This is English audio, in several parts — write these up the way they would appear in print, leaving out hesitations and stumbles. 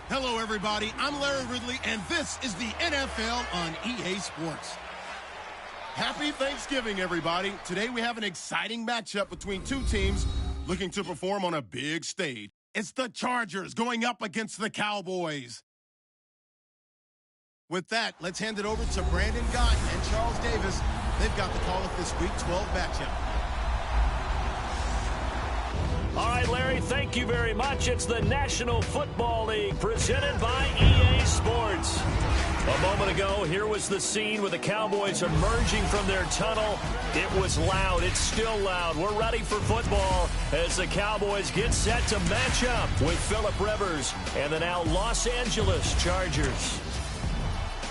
Hello, everybody. I'm Larry Ridley, and this is the NFL on EA Sports. Happy Thanksgiving, everybody. Today we have an exciting matchup between two teams looking to perform on a big stage. It's the Chargers going up against the Cowboys. With that, let's hand it over to Brandon Gott and Charles Davis. They've got the call of this Week 12 matchup. All right, Larry, thank you very much. It's the National Football League presented by EA Sports. A moment ago, here was the scene with the Cowboys emerging from their tunnel. It was loud. It's still loud. We're ready for football as the Cowboys get set to match up with Philip Rivers and the now Los Angeles Chargers.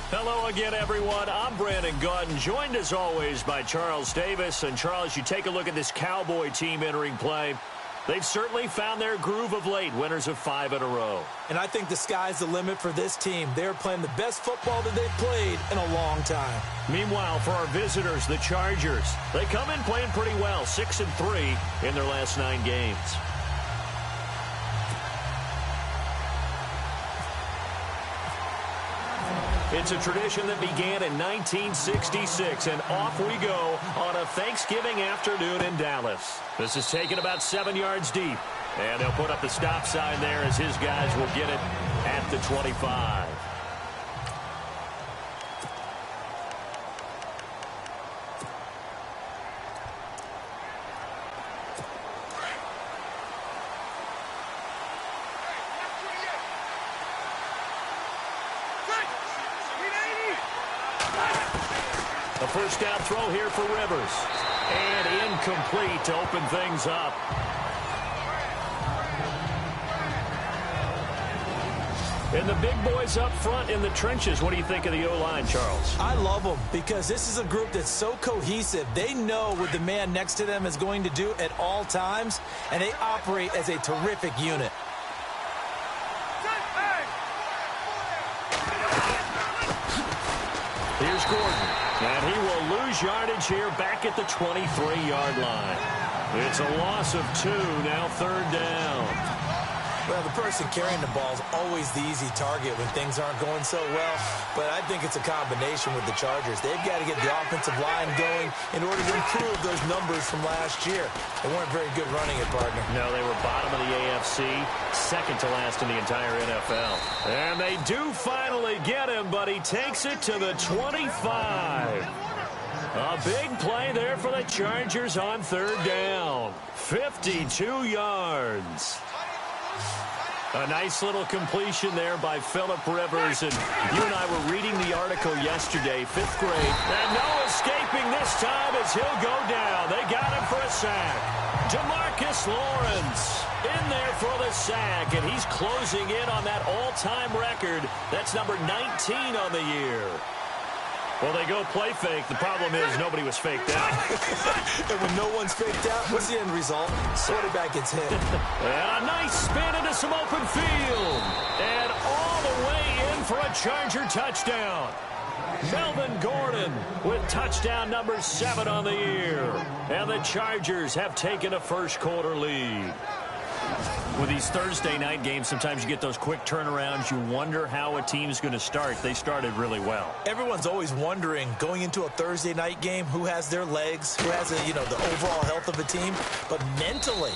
Hello again, everyone. I'm Brandon Gordon, joined as always by Charles Davis. And Charles, you take a look at this Cowboy team entering play. They've certainly found their groove of late, winners of 5 in a row. And I think the sky's the limit for this team. They're playing the best football that they've played in a long time. Meanwhile, for our visitors, the Chargers, they come in playing pretty well, 6-3 in their last 9 games. It's a tradition that began in 1966, and off we go on a Thanksgiving afternoon in Dallas. This is taken about 7 yards deep, and they'll put up the stop sign there as his guys will get it at the 25. A first down throw here for Rivers. And incomplete to open things up. And the big boys up front in the trenches. What do you think of the O-line, Charles? I love them because this is a group that's so cohesive. They know what the man next to them is going to do at all times, and they operate as a terrific unit. Here's Gordon. And he will lose yardage here back at the 23-yard line. It's a loss of 2, now 3rd down. Well, the person carrying the ball is always the easy target when things aren't going so well. But I think it's a combination with the Chargers. They've got to get the offensive line going in order to improve those numbers from last year. They weren't very good running it, partner. No, they were bottom of the AFC, second to last in the entire NFL. And they do finally get him, but he takes it to the 25. A big play there for the Chargers on 3rd down. 52 yards. A nice little completion there by Philip Rivers. And you and I were reading the article yesterday, 5th grade. And no escaping this time as he'll go down. They got him for a sack. DeMarcus Lawrence in there for the sack. And he's closing in on that all-time record. That's number 19 on the year. Well, they go play fake. The problem is nobody was faked out. And when no one's faked out, what's the end result? Quarterback gets hit. And a nice spin into some open field. And all the way in for a Charger touchdown. Melvin Gordon with touchdown number 7 on the year. And the Chargers have taken a first-quarter lead. With these Thursday night games, sometimes you get those quick turnarounds. You wonder how a team's going to start. They started really well. Everyone's always wondering, going into a Thursday night game, who has their legs, who has the overall health of a team. But mentally,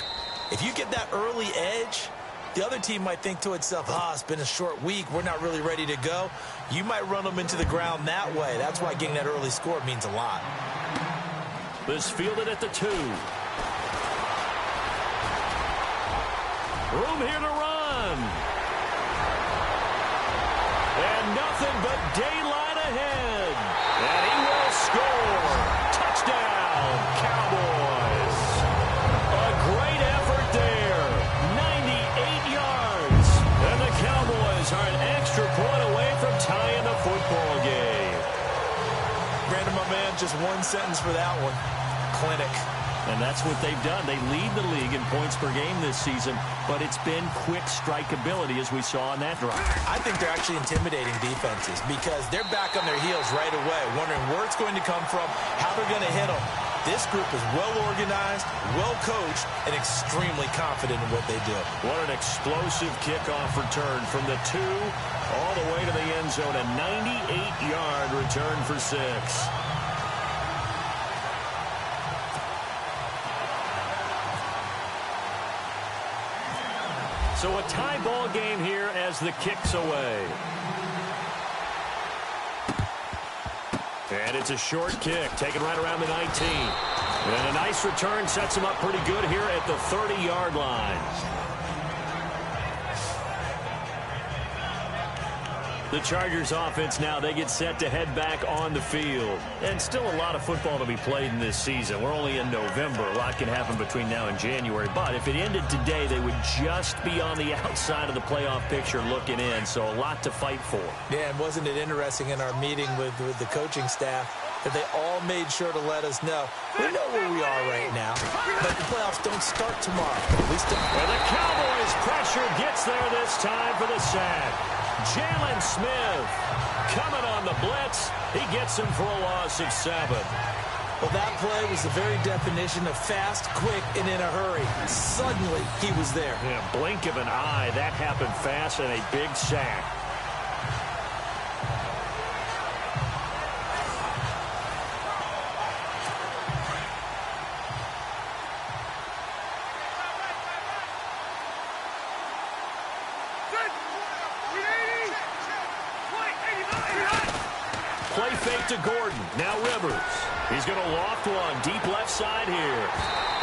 if you get that early edge, the other team might think to itself, it's been a short week. We're not really ready to go. You might run them into the ground that way. That's why getting that early score means a lot. This fielded at the 2. Room here to run. And nothing but daylight ahead. And he will score. Touchdown, Cowboys. A great effort there. 98 yards. And the Cowboys are an extra point away from tying the football game. Brandon, my man, just one sentence for that one. Clinic. And that's what they've done. They lead the league in points per game this season, but it's been quick strikeability as we saw on that drive. I think they're actually intimidating defenses because they're back on their heels right away, wondering where it's going to come from, how they're going to hit them. This group is well organized, well coached, and extremely confident in what they do. What an explosive kickoff return from the 2 all the way to the end zone. A 98-yard return for 6. So a tie ball game here as the kick's away. And it's a short kick, taken right around the 19. And a nice return sets him up pretty good here at the 30-yard line. The Chargers offense now, they get set to head back on the field. And still a lot of football to be played in this season. We're only in November. A lot can happen between now and January. But if it ended today, they would just be on the outside of the playoff picture looking in. So a lot to fight for. Yeah, and wasn't it interesting in our meeting with the coaching staff that they all made sure to let us know, we know where we are right now, but the playoffs don't start tomorrow. At least and the Cowboys pressure gets there this time for the sack. Jalen Smith coming on the blitz. He gets him for a loss of 7. Well, that play was the very definition of fast, quick, and in a hurry. Suddenly, he was there. Yeah, blink of an eye. That happened fast and a big sack. Play fake to Gordon. Now Rivers. He's going to loft one deep left side here.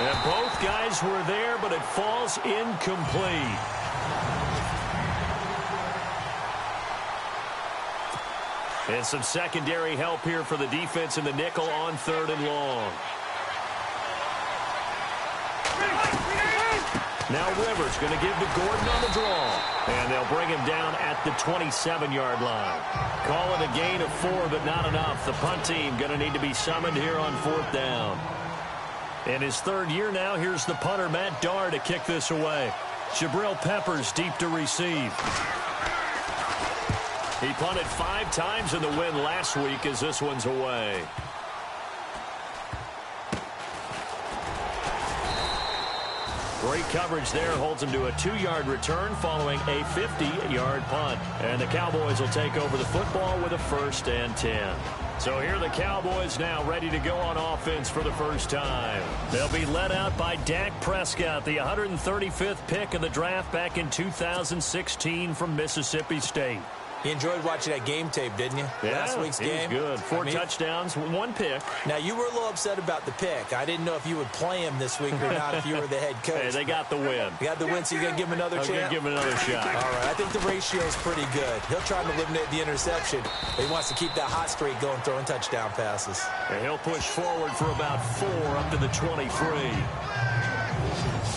And both guys were there, but it falls incomplete. And some secondary help here for the defense in the nickel on 3rd and long. Now Rivers going to give to Gordon on the draw. And they'll bring him down at the 27-yard line. Call it a gain of 4, but not enough. The punt team going to need to be summoned here on 4th down. In his 3rd year now, here's the punter, Matt Darr, to kick this away. Jabril Peppers deep to receive. He punted 5 times in the win last week as this one's away. Great coverage there, holds him to a 2-yard return following a 50-yard punt. And the Cowboys will take over the football with a 1st and 10. So here are the Cowboys now ready to go on offense for the first time. They'll be led out by Dak Prescott, the 135th pick of the draft back in 2016 from Mississippi State. You enjoyed watching that game tape, didn't you? Yeah, Last week's game. It was good. 4 touchdowns, 1 pick. Now, you were a little upset about the pick. I didn't know if you would play him this week or not if you were the head coach. Hey, they got the win. You got the win, so you're going to give him another chance? I'm going to give him another shot. All right, I think the ratio is pretty good. He'll try to eliminate the interception, but he wants to keep that hot streak going, throwing touchdown passes. And he'll push forward for about 4 up to the 23.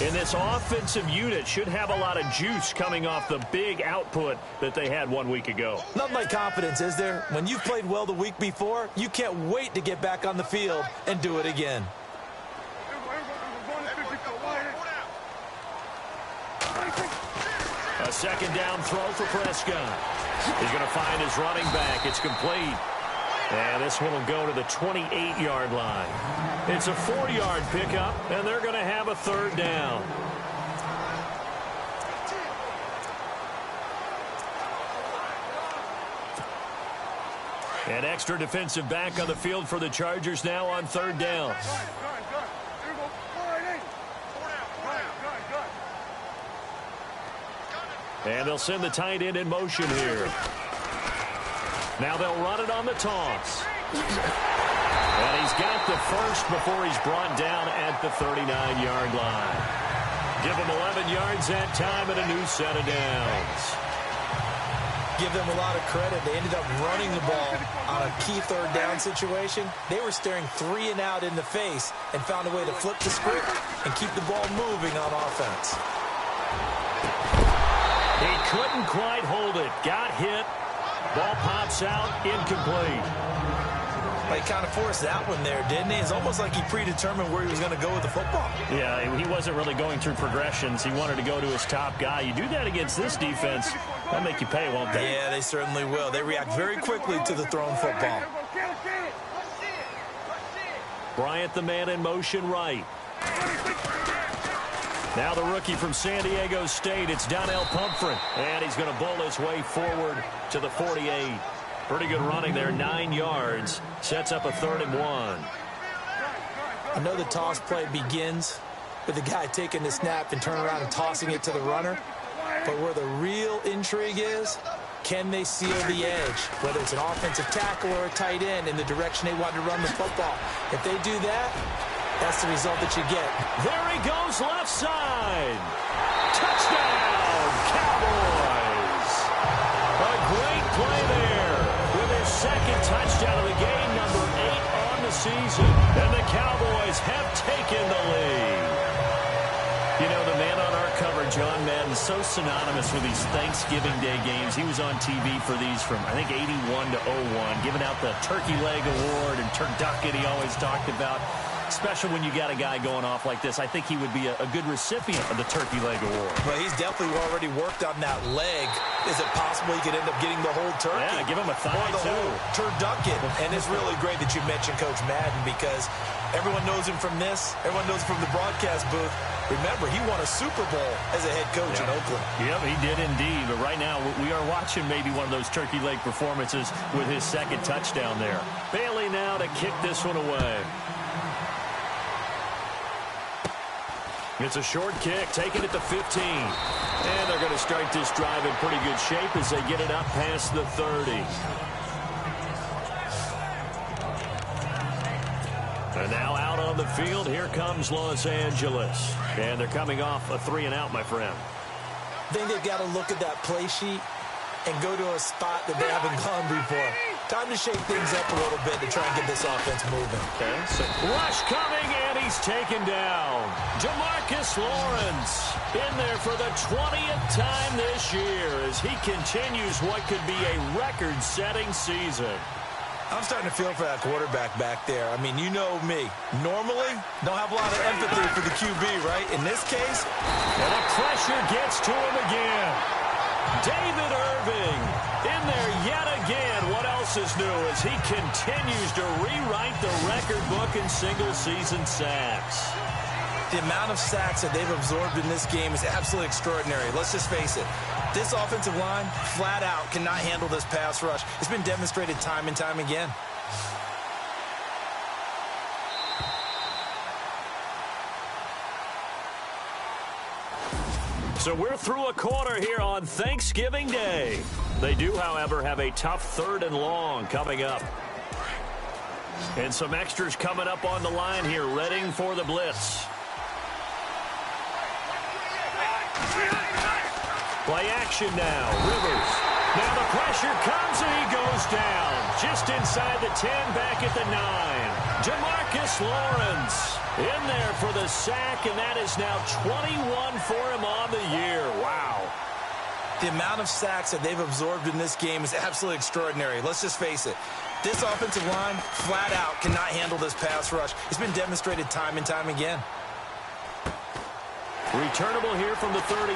And this offensive unit should have a lot of juice coming off the big output that they had 1 week ago. Nothing like confidence, is there? When you've played well the week before, you can't wait to get back on the field and do it again. A 2nd down throw for Prescott. He's going to find his running back. It's complete. And this one will go to the 28-yard line. It's a 4-yard pickup, and they're going to have a 3rd down. An extra defensive back on the field for the Chargers now on 3rd down. And they'll send the tight end in motion here. Now they'll run it on the toss. And he's got the first before he's brought down at the 39-yard line. Give him 11 yards that time and a new set of downs. Give them a lot of credit. They ended up running the ball on a key 3rd down situation. They were staring 3 and out in the face and found a way to flip the script and keep the ball moving on offense. He couldn't quite hold it. Got hit. Ball pops out, incomplete. Well, he kind of forced that one there, didn't he? It's almost like he predetermined where he was going to go with the football. Yeah, he wasn't really going through progressions. He wanted to go to his top guy. You do that against this defense, they'll make you pay, won't they? Yeah, they certainly will. They react very quickly to the thrown football. Bryant, the man in motion right. Now the rookie from San Diego State, it's Donnell Pumphrey. And he's going to bowl his way forward to the 48. Pretty good running there, 9 yards. Sets up a 3rd and 1. I know the toss play begins with the guy taking the snap and turning around and tossing it to the runner. But where the real intrigue is, can they seal the edge, whether it's an offensive tackle or a tight end, in the direction they want to run the football? If they do that, that's the result that you get. There he goes, left side. Touchdown, Cowboys. A great play there with his 2nd touchdown of the game, number 8 on the season. And the Cowboys have taken the lead. You know, the man on our cover, John Madden, so synonymous with these Thanksgiving Day games. He was on TV for these from, I think, 81 to 01, giving out the Turkey Leg Award and turducken he always talked about. Especially when you got a guy going off like this. I think he would be a good recipient of the Turkey Leg Award. But he's definitely already worked on that leg. Is it possible he could end up getting the whole turkey? Yeah, give him a thigh, or the whole turducken. And it's really great that you mentioned Coach Madden, because everyone knows him from this. Everyone knows him from the broadcast booth. Remember, he won a Super Bowl as a head coach in Oakland. Yep, he did indeed. But right now, we are watching maybe one of those turkey leg performances with his 2nd touchdown there. Bailey now to kick this one away. It's a short kick, taking it to 15. And they're going to start this drive in pretty good shape as they get it up past the 30. And now out on the field, here comes Los Angeles. And they're coming off a 3 and out, my friend. I think they've got to look at that play sheet and go to a spot that they haven't gone before. Time to shake things up a little bit to try and get this offense moving. Okay, so rush coming, and he's taken down. Demarcus Lawrence in there for the 20th time this year as he continues what could be a record-setting season. I'm starting to feel for that quarterback back there. I mean, you know me. Normally, don't have a lot of empathy for the QB, right? In this case, and the pressure gets to him again. David Irving in there yet again. What else is new as he continues to rewrite the record book in single-season sacks? The amount of sacks that they've absorbed in this game is absolutely extraordinary. Let's just face it. This offensive line, flat out, cannot handle this pass rush. It's been demonstrated time and time again. So we're through a quarter here on Thanksgiving Day. They do, however, have a tough 3rd and long coming up. And some extras coming up on the line here, readying for the blitz. Play action now. Rivers. Now the pressure comes and he goes down. Just inside the 10, back at the 9. Demarcus Lawrence in there for the sack, and that is now 21 for him on the year. Wow. The amount of sacks that they've absorbed in this game is absolutely extraordinary. Let's just face it. This offensive line, flat out, cannot handle this pass rush. It's been demonstrated time and time again. Returnable here from the 38.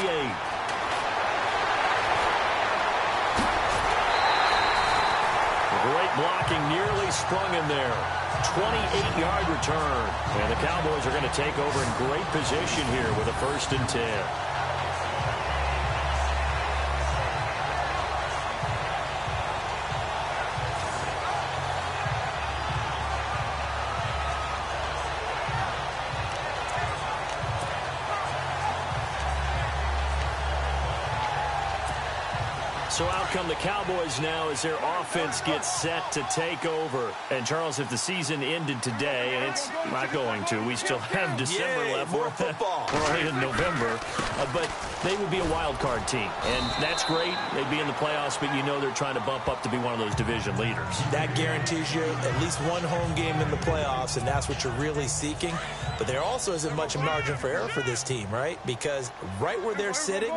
Great blocking, nearly sprung in there. 28-yard return. And the Cowboys are going to take over in great position here with a 1st and 10. So out come the Cowboys now as their offense gets set to take over. And, Charles, if the season ended today, and it's not going to, we still have December left. More football. We're only in November. But they would be a wild card team. And that's great. They'd be in the playoffs, but you know they're trying to bump up to be one of those division leaders. That guarantees you at least one home game in the playoffs, and that's what you're really seeking. But there also isn't much margin for error for this team, right? Because right where they're sitting,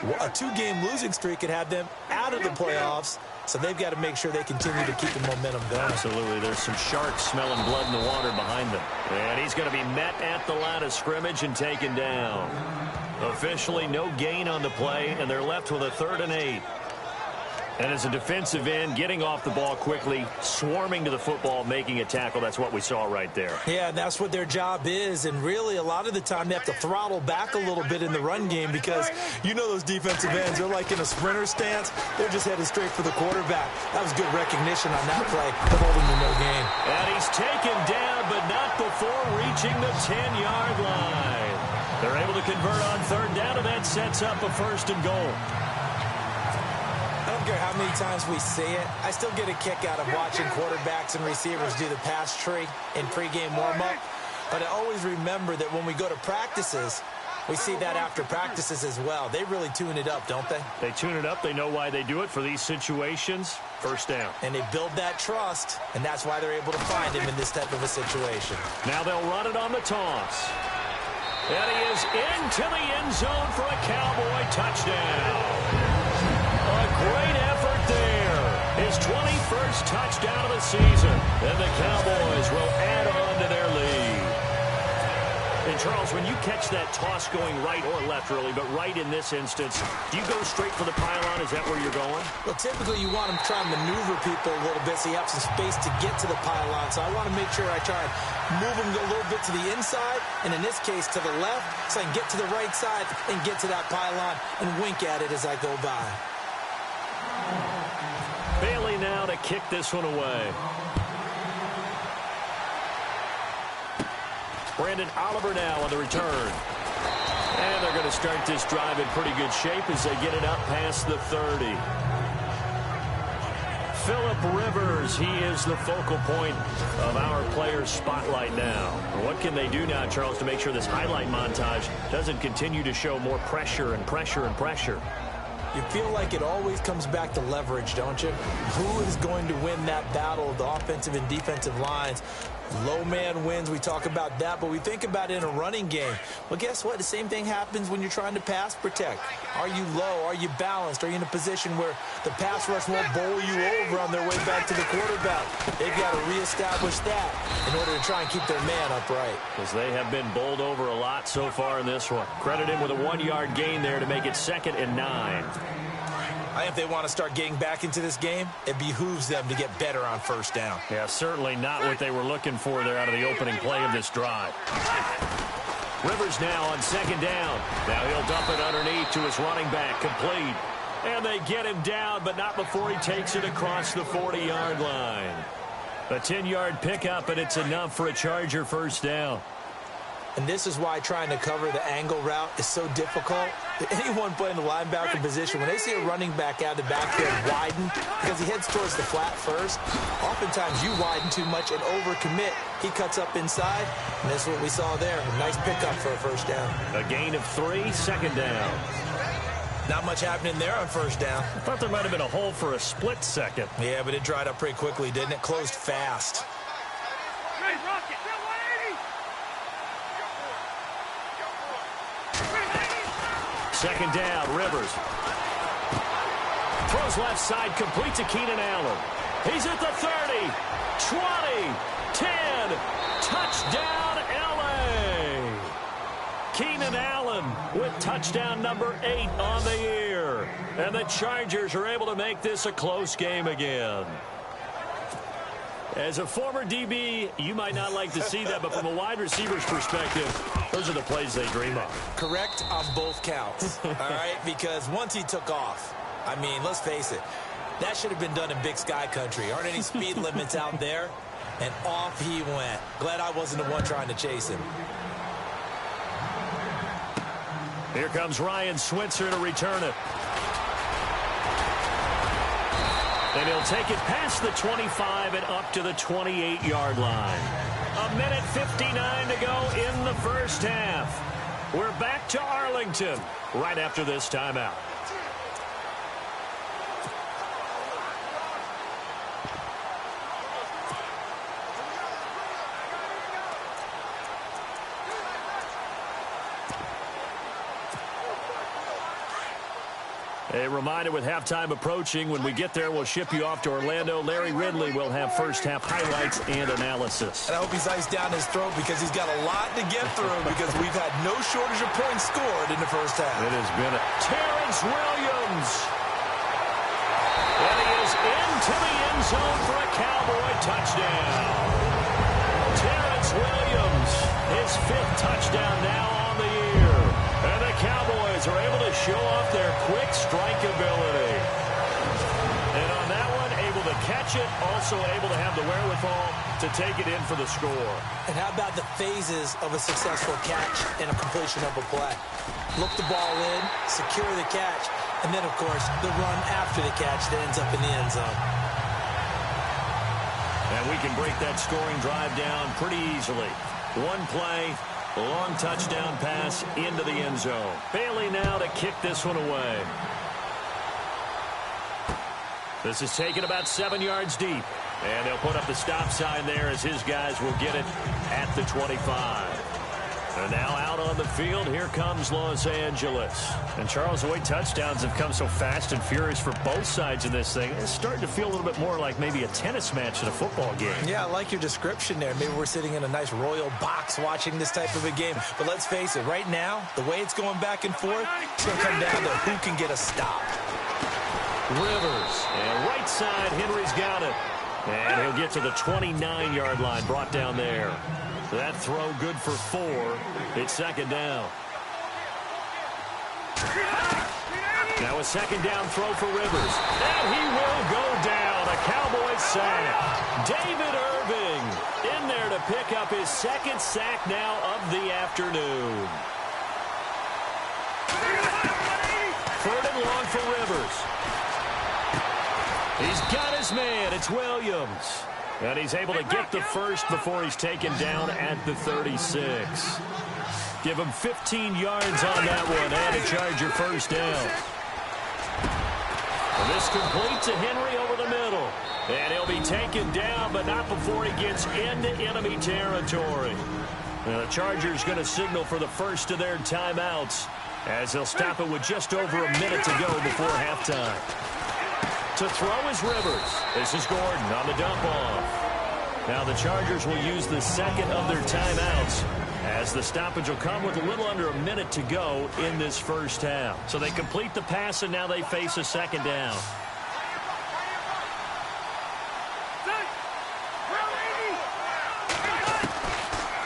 a 2-game losing streak could have them out of the playoffs, so they've got to make sure they continue to keep the momentum going. Absolutely. There's some sharks smelling blood in the water behind them. And he's going to be met at the line of scrimmage and taken down. Officially no gain on the play, and they're left with a 3rd and 8. And as a defensive end, getting off the ball quickly, swarming to the football, making a tackle, that's what we saw right there. Yeah, that's what their job is. And really, a lot of the time, they have to throttle back a little bit in the run game because you know those defensive ends, they're like in a sprinter stance. They're just headed straight for the quarterback. That was good recognition on that play to hold him to no gain. And he's taken down, but not before reaching the 10-yard line. They're able to convert on third down, and that sets up a 1st and goal. I don't care how many times we see it. I still get a kick out of watching quarterbacks and receivers do the pass tree in pregame warm-up. But I always remember that when we go to practices, we see that after practices as well. They really tune it up, don't they? They tune it up. They know why they do it for these situations. 1st down. And they build that trust, and that's why they're able to find him in this type of a situation. Now they'll run it on the toss. And he is into the end zone for a Cowboy touchdown. A great effort there. His 21st touchdown of the season. And the Cowboys will add on to their lead. And, Charles, when you catch that toss going right or left, really, but right in this instance, do you go straight for the pylon? Is that where you're going? Well, typically you want to try and maneuver people a little bit so you have some space to get to the pylon. So I want to make sure I try and move them a little bit to the inside, and in this case to the left, so I can get to the right side and get to that pylon and wink at it as I go by. Bailey now to kick this one away. Brandon Oliver now on the return. And they're going to start this drive in pretty good shape as they get it up past the 30. Phillip Rivers, he is the focal point of our players' spotlight now. What can they do now, Charles, to make sure this highlight montage doesn't continue to show more pressure and pressure and pressure? You feel like it always comes back to leverage, don't you? Who is going to win that battle of the offensive and defensive lines? Low man wins. We talk about that, but we think about it in a running game. Well, guess what? The same thing happens when you're trying to pass protect. Are you low? Are you balanced? Are you in a position where the pass rush won't bowl you over on their way back to the quarterback? They've got to reestablish that in order to try and keep their man upright. Because they have been bowled over a lot so far in this one. Credit him with a 1-yard gain there to make it 2nd and 9. I think if they want to start getting back into this game, it behooves them to get better on 1st down. Yeah, certainly not what they were looking for there out of the opening play of this drive. Rivers now on 2nd down. Now he'll dump it underneath to his running back, complete. And they get him down, but not before he takes it across the 40-yard line. A 10-yard pickup, and it's enough for a Charger 1st down. And this is why trying to cover the angle route is so difficult. Anyone playing the linebacker position, when they see a running back out of the backfield widen because he heads towards the flat first, oftentimes you widen too much and overcommit. He cuts up inside, and that's what we saw there. A nice pickup for a 1st down. A gain of 3, 2nd down. Not much happening there on 1st down. I thought there might have been a hole for a split second. Yeah, but it dried up pretty quickly, didn't it? Closed fast. 2nd down, Rivers. Throws left side, complete to Keenan Allen. He's at the 30, 20, 10, touchdown LA. Keenan Allen with touchdown number 8 on the year. And the Chargers are able to make this a close game again. As a former DB, you might not like to see that, but from a wide receiver's perspective, those are the plays they dream of. Correct on both counts, all right? Because once he took off, I mean, let's face it, that should have been done in Big Sky Country. Aren't any speed limits out there? And off he went. Glad I wasn't the one trying to chase him. Here comes Ryan Switzer to return it. And he'll take it past the 25 and up to the 28-yard line. 1:59 to go in the 1st half. We're back to Arlington right after this timeout. A reminder, with halftime approaching, when we get there, we'll ship you off to Orlando. Larry Ridley will have 1st half highlights and analysis. And I hope he's iced down his throat because he's got a lot to get through because we've had no shortage of points scored in the 1st half. It has been Terrence Williams. And end zone for a Cowboy touchdown. Terrence Williams, his 5th touchdown now on the year. And the Cowboys are able to show off their quick strike ability. And on that one, able to catch it, also able to have the wherewithal to take it in for the score. And how about the phases of a successful catch and a completion of a play? Look the ball in, secure the catch, and then, of course, the run after the catch that ends up in the end zone. And we can break that scoring drive down pretty easily. One play, a long touchdown pass into the end zone. Bailey now to kick this one away. This is taken about 7 yards deep. And they'll put up the stop sign there as his guys will get it at the 25. And now out on the field, here comes Los Angeles. And Charles, the way touchdowns have come so fast and furious for both sides of this thing, it's starting to feel a little bit more like maybe a tennis match in a football game. Yeah, I like your description there. Maybe we're sitting in a nice royal box watching this type of a game. But let's face it, right now, the way it's going back and forth, it's going to come down to who can get a stop. Rivers, and right side, Henry's got it. And he'll get to the 29-yard line, brought down there. That throw good for 4. It's second down. Now a second down throw for Rivers. And he will go down. A Cowboys sack. David Irving in there to pick up his 2nd sack now of the afternoon. 3rd and long for Rivers. He's got his man. It's Williams. And he's able to get the first before he's taken down at the 36. Give him 15 yards on that one and a Charger first down. And this complete to Henry over the middle. And he'll be taken down, but not before he gets into enemy territory. And the Chargers going to signal for the first of their timeouts as they'll stop it with just over a minute to go before halftime. To throw is Rivers. This is Gordon on the dump off. Now the Chargers will use the second of their timeouts as the stoppage will come with a little under a minute to go in this first half. So they complete the pass and now they face a second down.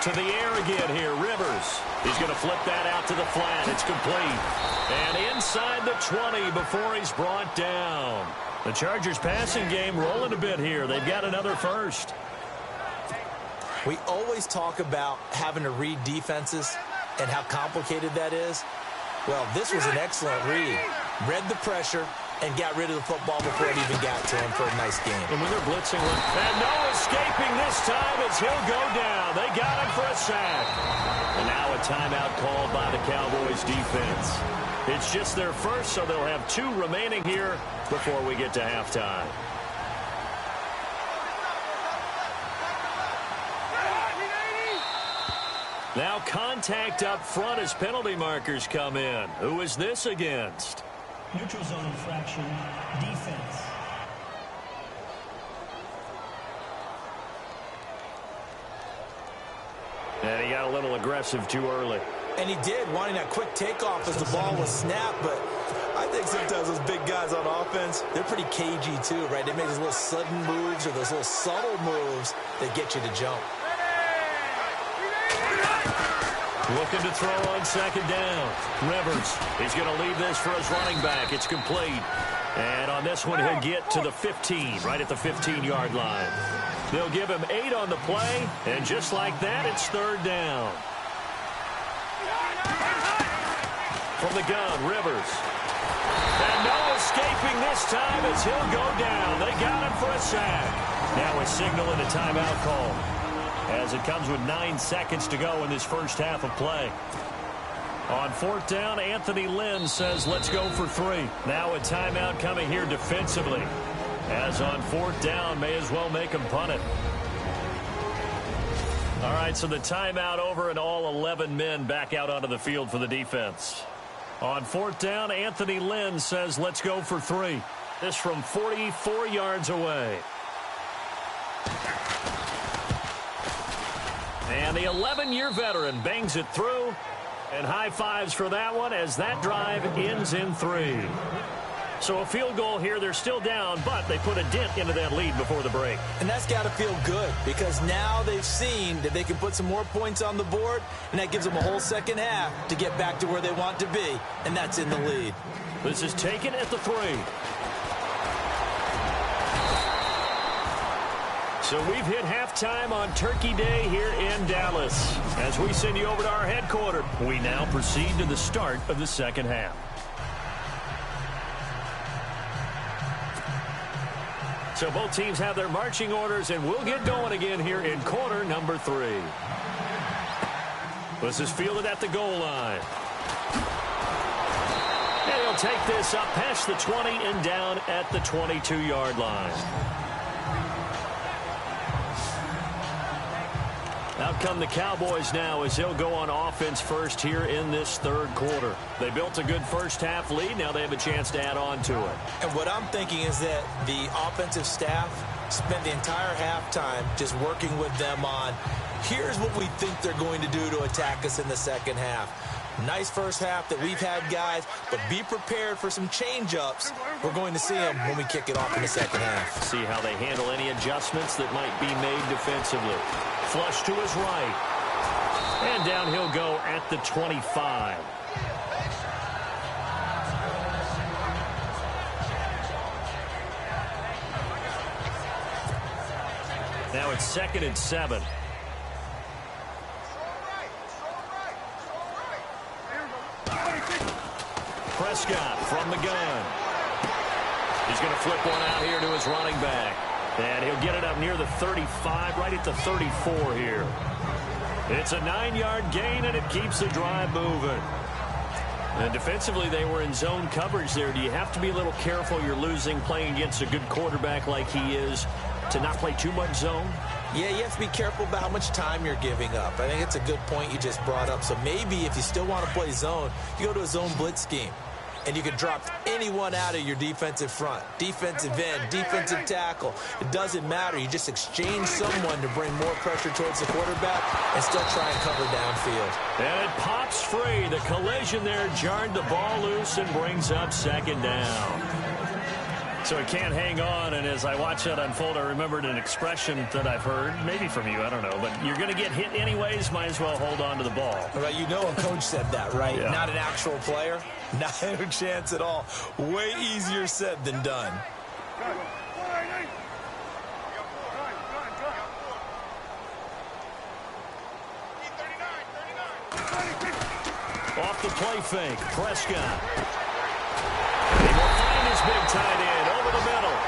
To the air again here, Rivers. He's going to flip that out to the flat. It's complete. And inside the 20 before he's brought down. The Chargers passing game rolling a bit here. They've got another first. We always talk about having to read defenses and how complicated that is. Well, this was an excellent read. Read the pressure and got rid of the football before it even got to him for a nice game. And when they're blitzing, and no escaping this time as he'll go down. They got him for a sack. And now a timeout called by the Cowboys defense. It's just their first, so they'll have 2 remaining here before we get to halftime. Now contact up front as penalty markers come in. Who is this against? Neutral zone infraction, defense. And he got a little aggressive too early. And he did, wanting that quick takeoff as the ball was snapped. But I think sometimes those big guys on offense, they're pretty cagey too, right? They make those little sudden moves or those little subtle moves that get you to jump. Looking to throw on second down. Rivers, he's going to leave this for his running back. It's complete. And on this one, he'll get to the 15, right at the 15-yard line. They'll give him 8 on the play, and just like that, it's 3rd down. From the gun, Rivers. And no escaping this time as he'll go down. They got him for a sack. Now a signal and a timeout call as it comes with 9 seconds to go in this first half of play. On 4th down, Anthony Lynn says, let's go for 3. Now a timeout coming here defensively. As on 4th down, may as well make him punt it. All right, so the timeout over and all 11 men back out onto the field for the defense. On 4th down, Anthony Lynn says, let's go for 3. This from 44 yards away. And the 11-year veteran bangs it through. And high fives for that one as that drive ends in 3. So a field goal here, they're still down, but they put a dent into that lead before the break. And that's got to feel good because now they've seen that they can put some more points on the board, and that gives them a whole second half to get back to where they want to be, and that's in the lead. This is taken at the 3. So we've hit halftime on Turkey Day here in Dallas. As we send you over to our headquarters, we now proceed to the start of the second half. So both teams have their marching orders, and we'll get going again here in quarter number 3. This is fielded at the goal line. And he'll take this up past the 20 and down at the 22-yard line. Out come the Cowboys now as they'll go on offense first here in this third quarter. They built a good first half lead. Now they have a chance to add on to it. And what I'm thinking is that the offensive staff spent the entire halftime just working with them on, here's what we think they're going to do to attack us in the second half. Nice first half that we've had, guys, but be prepared for some change-ups. We're going to see them when we kick it off in the second half. See how they handle any adjustments that might be made defensively. Flush to his right. And down he'll go at the 25. Now it's 2nd and 7. Prescott from the gun. He's going to flip one out here to his running back. And he'll get it up near the 35, right at the 34 here. It's a 9-yard gain, and it keeps the drive moving. And defensively, they were in zone coverage there. Do you have to be a little careful? You're losing playing against a good quarterback like he is to not play too much zone? Yeah, you have to be careful about how much time you're giving up. I think it's a good point you just brought up. So maybe if you still want to play zone, you go to a zone blitz scheme. And you can drop anyone out of your defensive front, defensive end, defensive tackle. It doesn't matter. You just exchange someone to bring more pressure towards the quarterback and still try and cover downfield. And it pops free. The collision there jarred the ball loose and brings up 2nd down. So he can't hang on, and as I watch that unfold, I remembered an expression that I've heard, maybe from you, I don't know, but you're going to get hit anyways, might as well hold on to the ball. Right, you know a coach said that, right? Yeah. Not an actual player. Not a chance at all. Way easier said than done. Off the play fake, Prescott. And he will find his big tight end over the middle.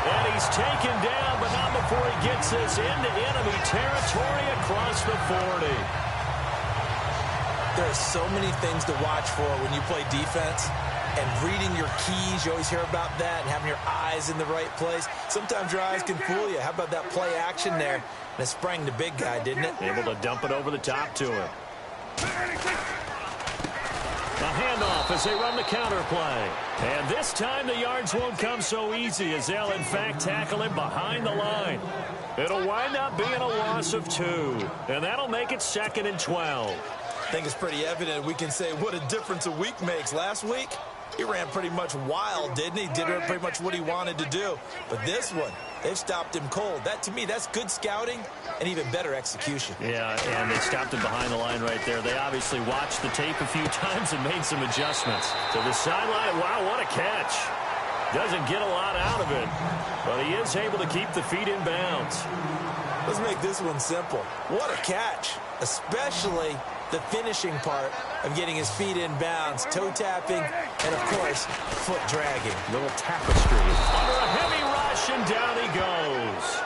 And he's taken down, but not before he gets this into enemy territory across the 40. There are so many things to watch for when you play defense. And reading your keys, you always hear about that, and having your eyes in the right place. Sometimes your eyes can fool you. How about that play action there? And it sprang the big guy, didn't it? Able to dump it over the top to him. A handoff as they run the counter play. And this time the yards won't come so easy as they'll in fact tackle him behind the line. It'll wind up being a loss of 2. And that'll make it 2nd and 12. I think it's pretty evident we can say what a difference a week makes. Last week, he ran pretty much wild, didn't he? Did pretty much what he wanted to do. But this one, they've stopped him cold. That, to me, that's good scouting and even better execution. Yeah, and they stopped him behind the line right there. They obviously watched the tape a few times and made some adjustments. To the sideline, wow, what a catch. Doesn't get a lot out of it, but he is able to keep the feet in bounds. Let's make this one simple. What a catch, especially the finishing part of getting his feet in bounds, toe tapping, and, of course, foot dragging. Little tapestry. Under a heavy rush, and down he goes.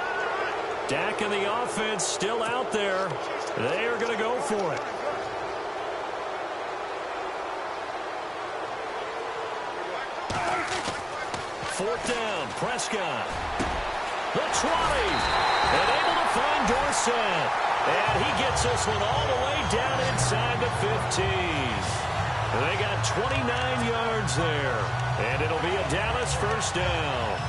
Dak and the offense still out there. They are going to go for it. Fourth down, Prescott. The 20. And able to find Dorsett. And he gets this one all the way down inside the 15. They got 29 yards there. And it'll be a Dallas first down.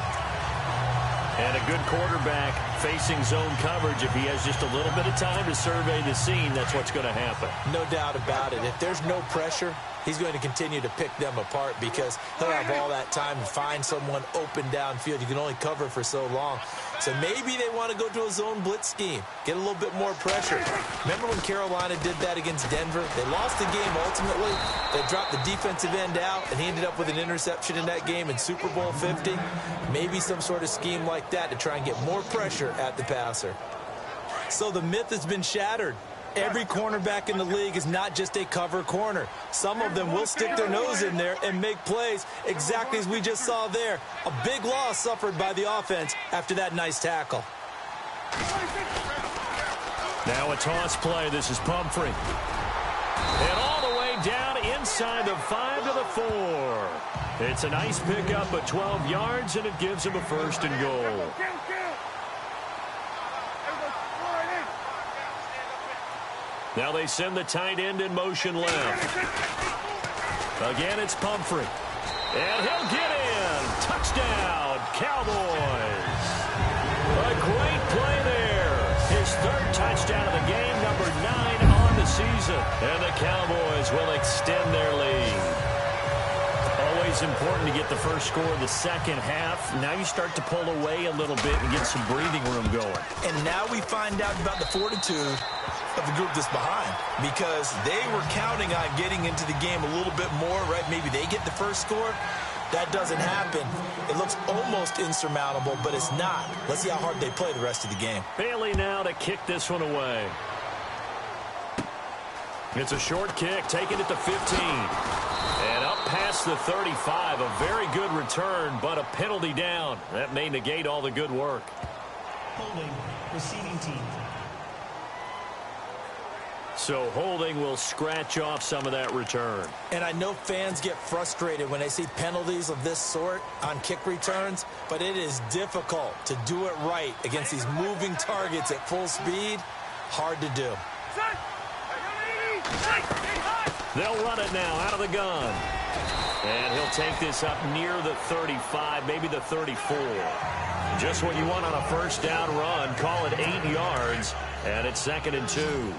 And a good quarterback facing zone coverage. If he has just a little bit of time to survey the scene, that's what's going to happen. No doubt about it. If there's no pressure, he's going to continue to pick them apart because he'll have all that time to find someone open downfield. You can only cover for so long. So maybe they want to go to a zone blitz scheme, get a little bit more pressure. Remember when Carolina did that against Denver? They lost the game ultimately. They dropped the defensive end out, and he ended up with an interception in that game in Super Bowl 50. Maybe some sort of scheme like that to try and get more pressure at the passer. So the myth has been shattered. Every cornerback in the league is not just a cover corner. Some of them will stick their nose in there and make plays exactly as we just saw there. A big loss suffered by the offense after that nice tackle. Now a toss play. This is Pumphrey. And all the way down inside the 5 to the 4. It's a nice pickup of 12 yards, and it gives him a 1st and goal. Now they send the tight end in motion left. Again, it's Pumphrey. And he'll get in. Touchdown, Cowboys. A great play there. His 3rd touchdown of the game, number 9 on the season. And the Cowboys will extend their lead. Always important to get the first score of the second half. Now you start to pull away a little bit and get some breathing room going. And now we find out about the fortitude of the group that's behind, because they were counting on getting into the game a little bit more, right? Maybe they get the first score. That doesn't happen. It looks almost insurmountable, but it's not. Let's see how hard they play the rest of the game. Bailey now to kick this one away. It's a short kick, taking it to 15. And up past the 35, a very good return, but a penalty down. That may negate all the good work. Holding, receiving team. So holding will scratch off some of that return. And I know fans get frustrated when they see penalties of this sort on kick returns, but it is difficult to do it right against these moving targets at full speed. Hard to do. They'll run it now out of the gun. And he'll take this up near the 35, maybe the 34. Just what you want on a first down run. Call it 8 yards, and it's 2nd and 2.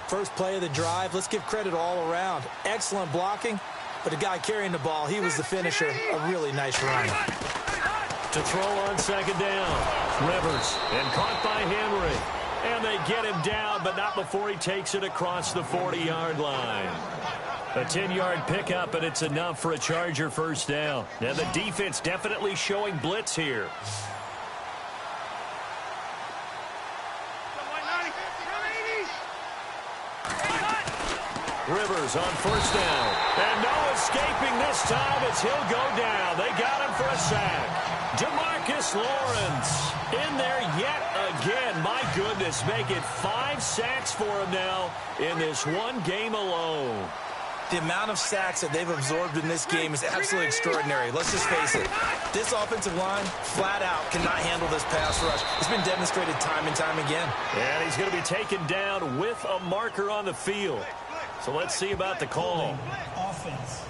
First play of the drive, let's give credit all around. Excellent blocking, but the guy carrying the ball, he was the finisher. A really nice run. To throw on 2nd down. Rivers, and caught by Henry. And they get him down, but not before he takes it across the 40-yard line. A 10-yard pickup, and it's enough for a Charger first down. Now the defense definitely showing blitz here. Rivers on first down. And no escaping this time as he'll go down. They got him for a sack. DeMarcus Lawrence in there yet again. My goodness, make it 5 sacks for him now in this one game alone. The amount of sacks that they've absorbed in this game is absolutely extraordinary. Let's just face it. This offensive line, flat out, cannot handle this pass rush. It's been demonstrated time and time again. And he's going to be taken down with a marker on the field. So let's see about the call. Offense.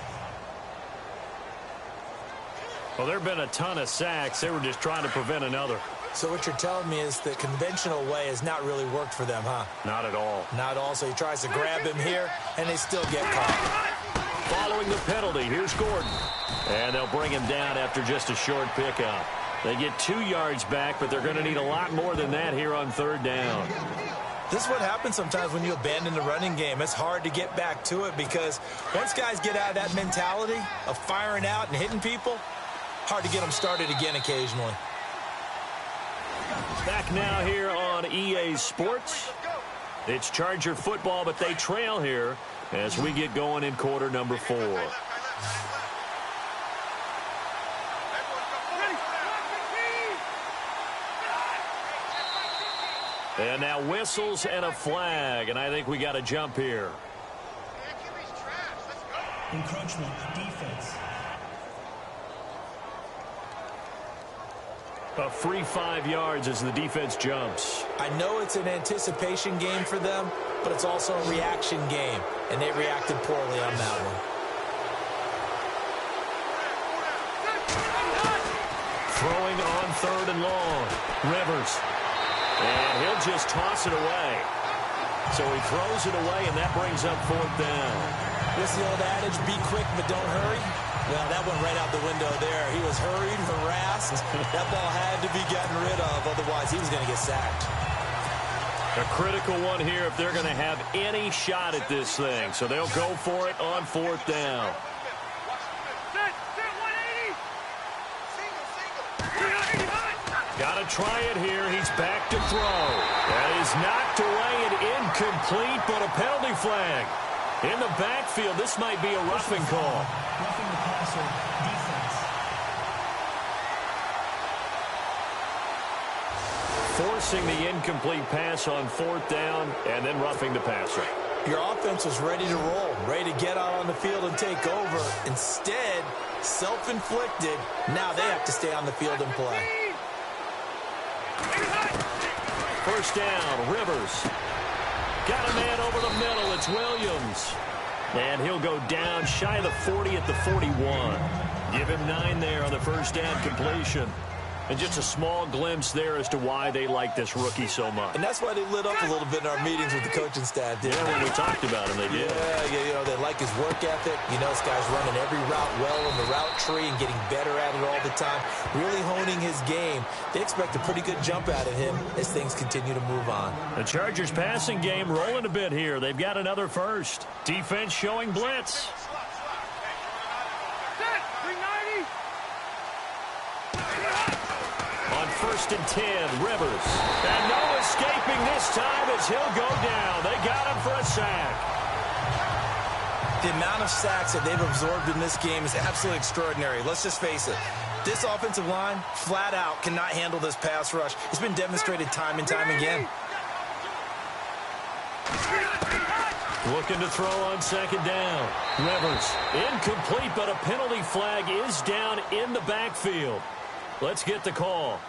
Well, there have been a ton of sacks. They were just trying to prevent another. So what you're telling me is the conventional way has not really worked for them, huh? Not at all. Not at all. So he tries to grab him here, and they still get caught. Following the penalty, here's Gordon. And they'll bring him down after just a short pickup. They get 2 yards back, but they're going to need a lot more than that here on 3rd down. This is what happens sometimes when you abandon the running game. It's hard to get back to it because once guys get out of that mentality of firing out and hitting people, hard to get them started again occasionally. Back now here on EA Sports. It's Charger football, but they trail here as we get going in quarter number 4. And now whistles and a flag, and I think we got to jump here. Encroachment, defense. A free 5 yards as the defense jumps. I know it's an anticipation game for them, but it's also a reaction game, and they reacted poorly on that one. Throwing on 3rd and long. Rivers. And he'll just toss it away. So he throws it away, and that brings up 4th down. What's the old adage? Be quick, but don't hurry. Well, that went right out the window there. He was hurried, harassed. That ball had to be gotten rid of. Otherwise, he was going to get sacked. A critical one here if they're going to have any shot at this thing. So they'll go for it on 4th down. Got to try it here. He's back to throw. That is knocked away and incomplete, but a penalty flag. In the backfield, this might be a roughing call. Roughing the passer, defense. Forcing the incomplete pass on 4th down and then roughing the passer. Your offense was ready to roll, ready to get out on the field and take over. Instead, self-inflicted. Now they have to stay on the field and play. 1st down, Rivers. Got a man over the middle. It's Williams. And he'll go down shy of the 40 at the 41. Give him 9 there on the 1st down completion. And just a small glimpse there as to why they like this rookie so much. And that's why they lit up a little bit in our meetings with the coaching staff. Yeah, when we talked about him, they did. Yeah, you know, they like his work ethic. You know, this guy's running every route well in the route tree and getting better at it all the time, really honing his game. They expect a pretty good jump out of him as things continue to move on. The Chargers passing game rolling a bit here. They've got another first. Defense showing blitz. On 1st and 10, Rivers. And no escaping this time as he'll go down. They got him for a sack. The amount of sacks that they've absorbed in this game is absolutely extraordinary. Let's just face it. This offensive line, flat out, cannot handle this pass rush. It's been demonstrated time and time again. Looking to throw on 2nd down. Rivers, incomplete, but a penalty flag is down in the backfield. Let's get the call.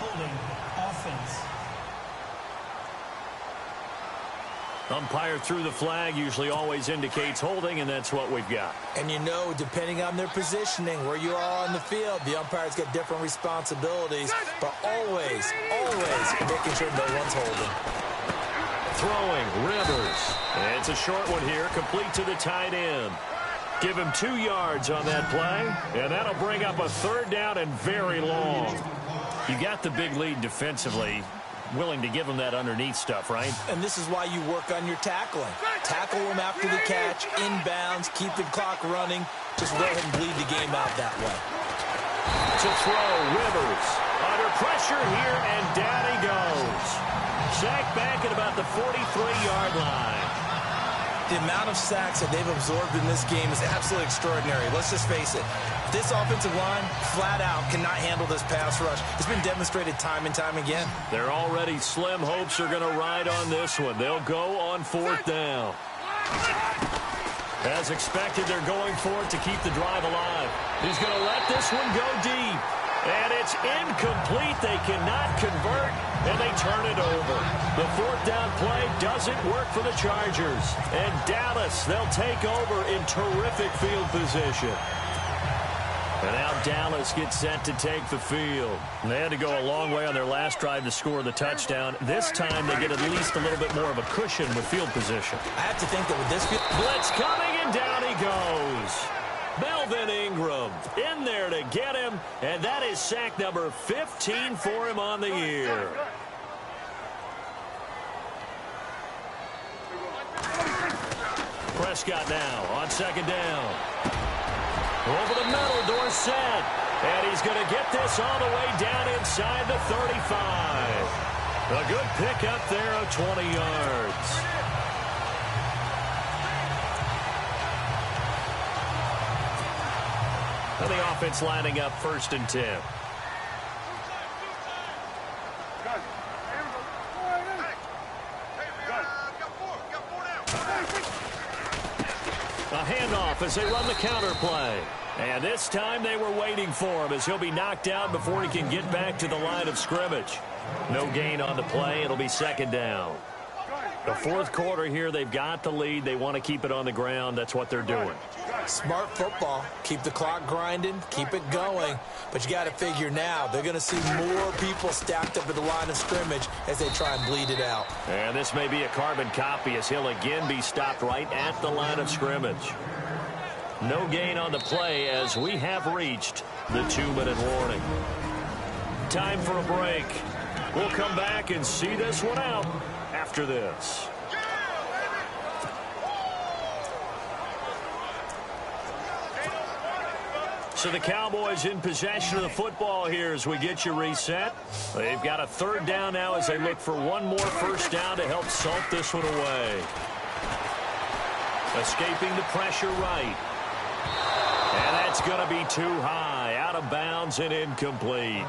Holding, offense. Umpire threw the flag, usually always indicates holding, and that's what we've got. And you know, depending on their positioning, where you are on the field, the umpire's got different responsibilities, but always making sure no one's holding. Throwing, Rivers. And it's a short one here, complete to the tight end. Give him 2 yards on that play, and that'll bring up a 3rd down and very long. You got the big lead defensively. Willing to give him that underneath stuff, right? And this is why you work on your tackling. Tackle him after the catch, inbounds, keep the clock running. Just go ahead and bleed the game out that way. To throw, Rivers. Under pressure here, and down he goes. Sacked back at about the 43-yard line. The amount of sacks that they've absorbed in this game is absolutely extraordinary. Let's just face it. This offensive line, flat out, cannot handle this pass rush. It's been demonstrated time and time again. Their already slim hopes are going to ride on this one. They'll go on 4th down. As expected, they're going for it to keep the drive alive. He's going to let this one go deep. And it's incomplete. They cannot convert, and they turn it over. The 4th down play doesn't work for the Chargers. And Dallas, they'll take over in terrific field position. And now Dallas gets set to take the field. They had to go a long way on their last drive to score the touchdown. This time they get at least a little bit more of a cushion with field position. I have to think that with this field... Blitz coming, and down he goes. Melvin Ingram in there to get him, and that is sack number 15 for him on the year. Prescott now on 2nd down. Over the middle, Dorsett, and he's going to get this all the way down inside the 35. A good pickup there of 20 yards. And the offense lining up 1st and 10. A handoff as they run the counter play. And this time they were waiting for him as he'll be knocked down before he can get back to the line of scrimmage. No gain on the play. It'll be 2nd down. The 4th quarter here, they've got the lead. They want to keep it on the ground. That's what they're doing. Smart football. Keep the clock grinding. Keep it going. But you got to figure now they're going to see more people stacked up at the line of scrimmage as they try and bleed it out. And this may be a carbon copy as he'll again be stopped right at the line of scrimmage. No gain on the play as we have reached the 2-minute warning. Time for a break. We'll come back and see this one out after this. So the Cowboys in possession of the football here as we get you reset. They've got a 3rd down now as they look for one more first down to help salt this one away. Escaping the pressure right. And that's going to be too high, out of bounds and incomplete.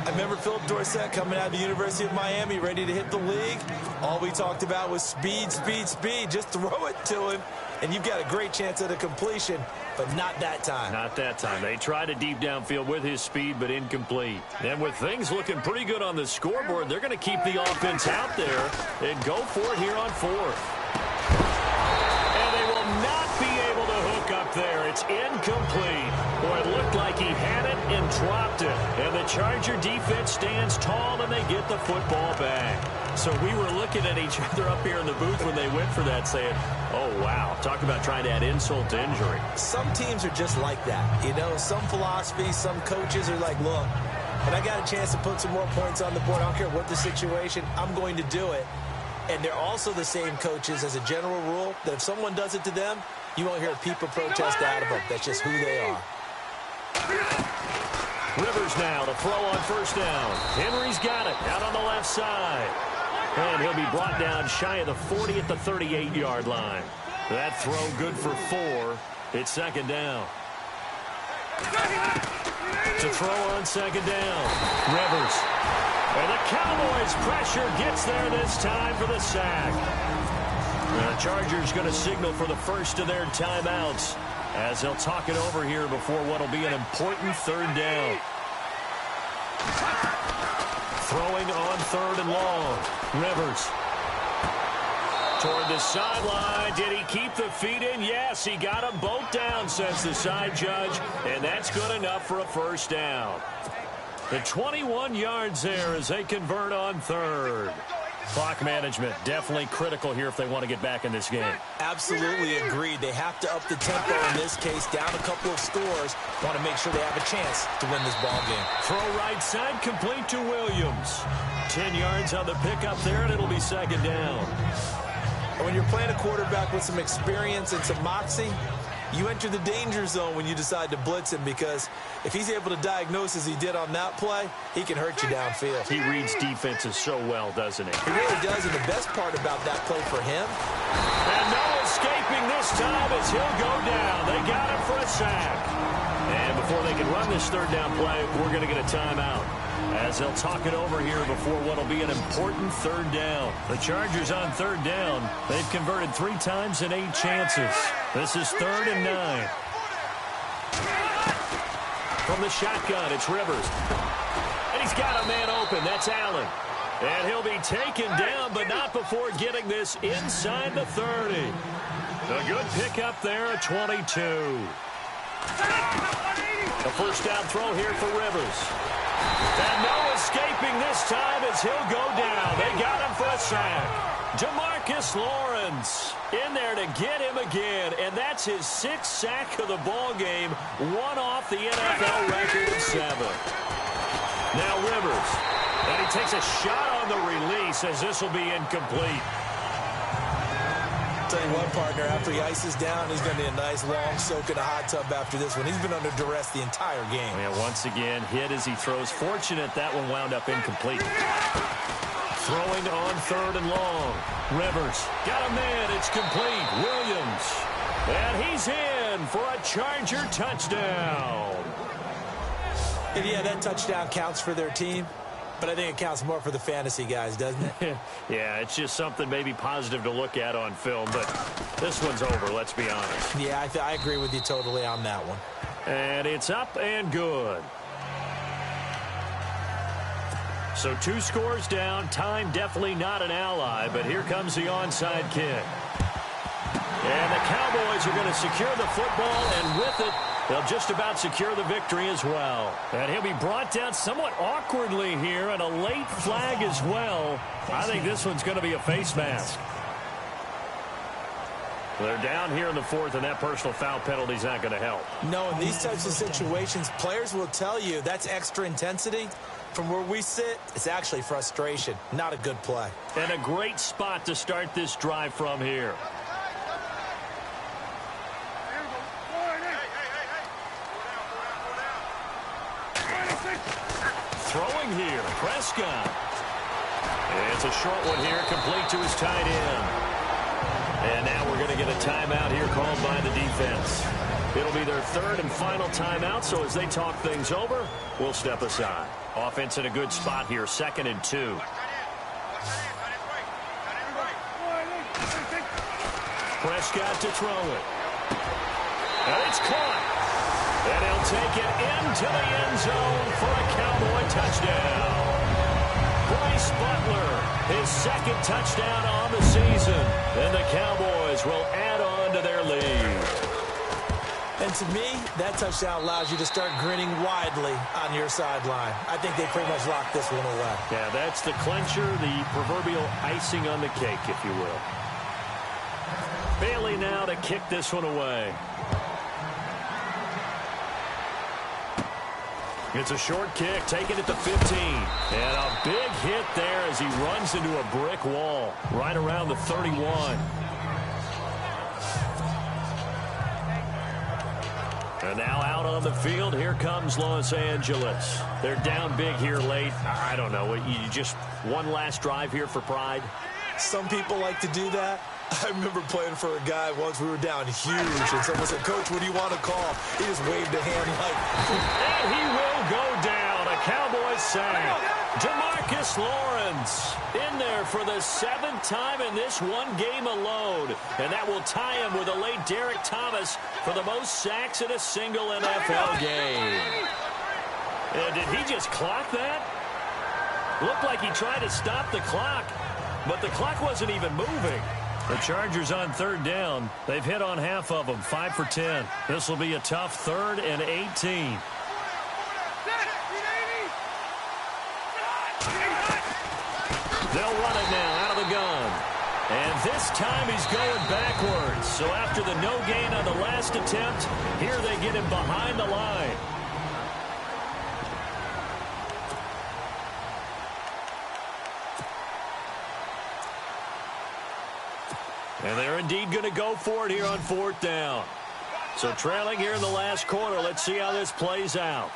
I remember Philip Dorsett coming out of the University of Miami ready to hit the league. All we talked about was speed, speed, speed. Just throw it to him, and you've got a great chance at a completion, but not that time. Not that time. They tried a deep downfield with his speed, but incomplete. And with things looking pretty good on the scoreboard, they're going to keep the offense out there and go for it here on 4th. And they will not be able to hook up there. It's incomplete. Boy, it looked like he had it and dropped it. And the Charger defense stands tall, and they get the football back. So we were looking at each other up here in the booth when they went for that, saying, oh, wow, talk about trying to add insult to injury. Some teams are just like that. You know, some philosophies, some coaches are like, look, when I got a chance to put some more points on the board, I don't care what the situation, I'm going to do it. And they're also the same coaches as a general rule that if someone does it to them, you won't hear a peep of protest out of them. That's just who they are. Rivers now to throw on first down. Henry's got it out on the left side. And he'll be brought down shy of the 40 at the 38-yard line. That throw good for 4. It's 2nd down. To throw on 2nd down. Rivers. And the Cowboys pressure gets there this time for the sack. The Chargers going to signal for the first of their timeouts as they'll talk it over here before what will be an important 3rd down. Throwing on 3rd and long. Rivers. Toward the sideline. Did he keep the feet in? Yes, he got them both down, says the side judge. And that's good enough for a first down. The 21 yards there as they convert on 3rd. Clock management definitely critical here if they want to get back in this game. Absolutely agreed. They have to up the tempo in this case, down a couple of scores. Want to make sure they have a chance to win this ball game. Throw right side complete to Williams. 10 yards on the pickup there, and it'll be 2nd down. When you're playing a quarterback with some experience and some moxie, you enter the danger zone when you decide to blitz him, because if he's able to diagnose as he did on that play, he can hurt you downfield. He reads defenses so well, doesn't he? He really does, and the best part about that play for him. And no escaping this time as he'll go down. They got him for a sack. And before they can run this 3rd down play, we're going to get a timeout as they'll talk it over here before what will be an important 3rd down. The Chargers on 3rd down. They've converted 3 times in 8 chances. This is 3rd and 9. From the shotgun, it's Rivers. And he's got a man open. That's Allen. And he'll be taken down, but not before getting this inside the 30. A good pickup there at 22. A first down throw here for Rivers. And no escaping this time as he'll go down. They got him for a sack. Demarcus Lawrence in there to get him again, and that's his 6th sack of the ball game, one off the NFL record of 7. Now Rivers, and he takes a shot on the release as this will be incomplete. Tell you what, partner, after he ices down, he's going to need a nice long soak in a hot tub after this one. He's been under duress the entire game. Yeah, once again, hit as he throws. Fortunate that one wound up incomplete. Throwing on 3rd and long. Rivers got a man. It's complete. Williams. And he's in for a Charger touchdown. And yeah, that touchdown counts for their team. But I think it counts more for the fantasy guys, doesn't it? Yeah, it's just something maybe positive to look at on film, but this one's over, let's be honest. Yeah, I agree with you totally on that one. And it's up and good. So 2 scores down. Time definitely not an ally, but here comes the onside kick. And the Cowboys are going to secure the football, and with it, they'll just about secure the victory as well. And he'll be brought down somewhat awkwardly here, and a late flag as well. I think this one's going to be a face mask. They're down here in the fourth, and that personal foul penalty is not going to help. No, in these types of situations, players will tell you that's extra intensity. From where we sit, it's actually frustration, not a good play. And a great spot to start this drive from here. Throwing here, Prescott. It's a short one here, complete to his tight end. And now we're going to get a timeout here called by the defense. It'll be their third and final timeout, so as they talk things over, we'll step aside. Offense in a good spot here, 2nd and 2. Prescott to throw it. And it's caught. And he'll take it into the end zone for a Cowboy touchdown. Bryce Butler, his 2nd touchdown on the season. And the Cowboys will add on to their lead. And to me, that touchdown allows you to start grinning widely on your sideline. I think they pretty much locked this one away. Yeah, that's the clincher, the proverbial icing on the cake, if you will. Bailey now to kick this one away. It's a short kick, taken at the 15. And a big hit there as he runs into a brick wall right around the 31. And now out on the field, here comes Los Angeles. They're down big here late. I don't know, you just one last drive here for pride? Some people like to do that. I remember playing for a guy once. We were down huge, and someone said, "Coach, what do you want to call?" He just waved a hand like... And he will go down. A Cowboys sack. Demarcus Lawrence in there for the 7th time in this one game alone. And that will tie him with the late Derek Thomas for the most sacks in a single NFL game. And did he just clock that? Looked like he tried to stop the clock, but the clock wasn't even moving. The Chargers on 3rd down. They've hit on half of them, 5 for 10. This will be a tough 3rd and 18. They'll run it now out of the gun. And this time he's going backwards. So after the no gain on the last attempt, here they get him behind the line. And they're indeed going to go for it here on 4th down. So trailing here in the last quarter. Let's see how this plays out.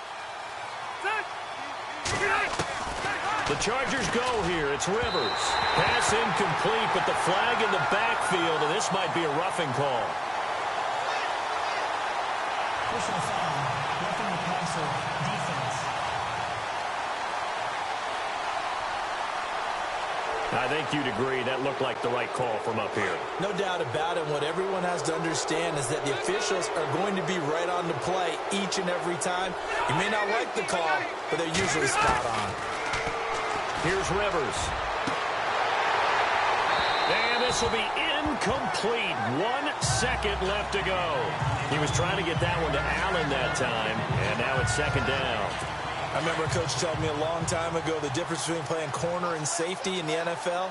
The Chargers go here. It's Rivers. Pass incomplete, but the flag in the backfield, and this might be a roughing call. Personal foul, roughing the passer, defense. I think you'd agree that looked like the right call from up here. No doubt about it. What everyone has to understand is that the officials are going to be right on the play each and every time. You may not like the call, but they're usually spot on. Here's Rivers. And this will be incomplete. 1 second left to go. He was trying to get that one to Allen that time, and now it's 2nd down. I remember a coach told me a long time ago the difference between playing corner and safety in the NFL.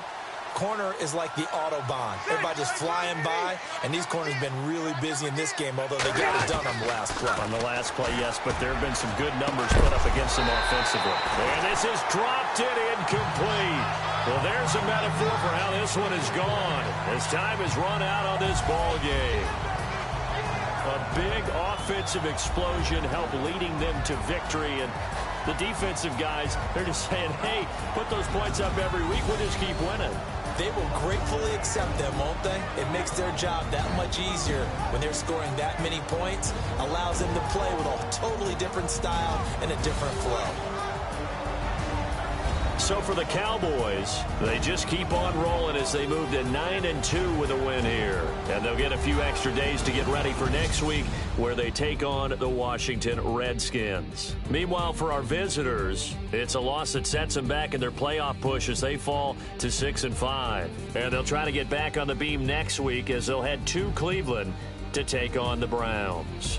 Corner is like the Autobahn. Everybody just flying by, and these corners have been really busy in this game, although they got it done on the last play. On the last play, yes, but there have been some good numbers put up against them offensively. And this is dropped it incomplete. Well, there's a metaphor for how this one is gone. As time has run out on this ball game. A big offensive explosion helped leading them to victory, and the defensive guys, they're just saying, hey, put those points up every week. We'll just keep winning. They will gratefully accept them, won't they? It makes their job that much easier when they're scoring that many points. Allows them to play with a totally different style and a different flow. So for the Cowboys, they just keep on rolling as they move to 9-2 with a win here. And they'll get a few extra days to get ready for next week where they take on the Washington Redskins. Meanwhile, for our visitors, it's a loss that sets them back in their playoff push as they fall to 6-5. And they'll try to get back on the beam next week as they'll head to Cleveland to take on the Browns.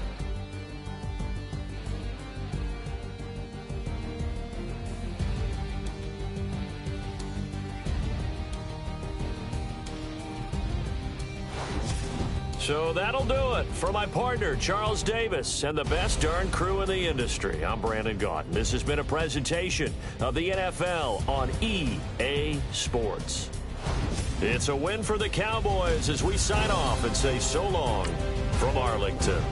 So that'll do it for my partner, Charles Davis, and the best darn crew in the industry. I'm Brandon Gaudin. This has been a presentation of the NFL on EA Sports. It's a win for the Cowboys as we sign off and say so long from Arlington.